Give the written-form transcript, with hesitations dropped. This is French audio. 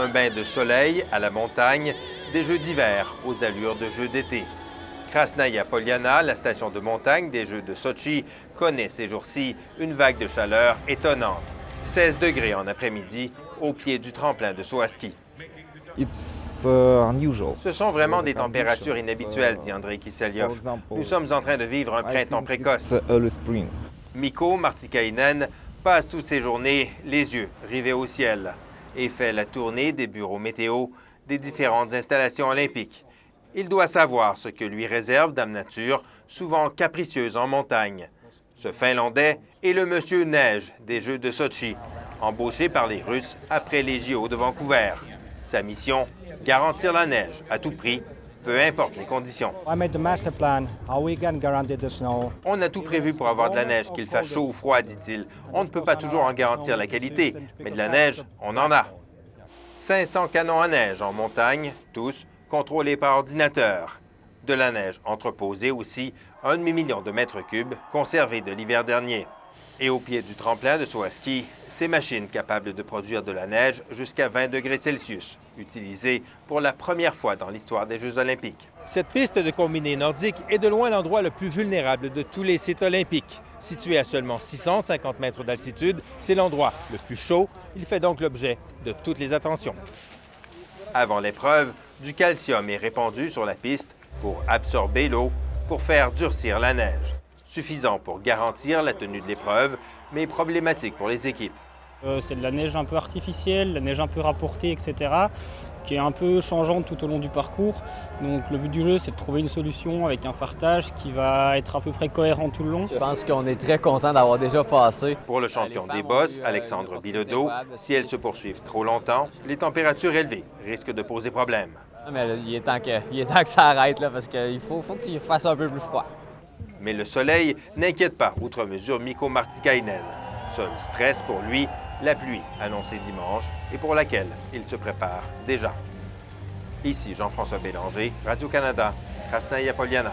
Un bain de soleil à la montagne, des jeux d'hiver aux allures de jeux d'été. Krasnaya Poliana, la station de montagne des Jeux de Sotchi, connaît ces jours-ci une vague de chaleur étonnante. 16 degrés en après-midi au pied du tremplin de saut à ski. Ce sont vraiment des températures inhabituelles, dit Andrei Kiselyov. Nous sommes en train de vivre un printemps précoce. Mikko Martikainen passe toutes ses journées les yeux rivés au ciel et fait la tournée des bureaux météo des différentes installations olympiques. Il doit savoir ce que lui réserve Dame Nature, souvent capricieuse en montagne. Ce Finlandais est le monsieur Neige des Jeux de Sotchi, embauché par les Russes après les JO de Vancouver. Sa mission, garantir la neige à tout prix, peu importe les conditions. On a tout prévu pour avoir de la neige, qu'il fasse chaud ou froid, dit-il. On ne peut pas toujours en garantir la qualité, mais de la neige, on en a. 500 canons à neige en montagne, tous contrôlés par ordinateur. De la neige entreposée aussi, 1 demi-million de mètres cubes conservés de l'hiver dernier. Et au pied du tremplin de saut à ski, ces machines capables de produire de la neige jusqu'à 20 degrés Celsius, utilisées pour la première fois dans l'histoire des Jeux olympiques. Cette piste de combiné nordique est de loin l'endroit le plus vulnérable de tous les sites olympiques. Situé à seulement 650 mètres d'altitude, c'est l'endroit le plus chaud. Il fait donc l'objet de toutes les attentions. Avant l'épreuve, du calcium est répandu sur la piste pour absorber l'eau, pour faire durcir la neige. Suffisant pour garantir la tenue de l'épreuve, mais problématique pour les équipes. C'est de la neige un peu artificielle, la neige un peu rapportée, etc., qui est un peu changeante tout au long du parcours. Donc le but du jeu, c'est de trouver une solution avec un fartage qui va être à peu près cohérent tout le long. Je pense qu'on est très content d'avoir déjà passé. Pour le champion des bosses, Alexandre Bilodeau, si elles se poursuivent trop longtemps, les températures élevées risquent de poser problème. Mais il est temps que ça arrête, là, parce qu'il faut qu'il fasse un peu plus froid. Mais le soleil n'inquiète pas outre mesure Mikko Martikainen. Seul stress pour lui, la pluie annoncée dimanche et pour laquelle il se prépare déjà. Ici Jean-François Bélanger, Radio-Canada, Krasnaya Poliana.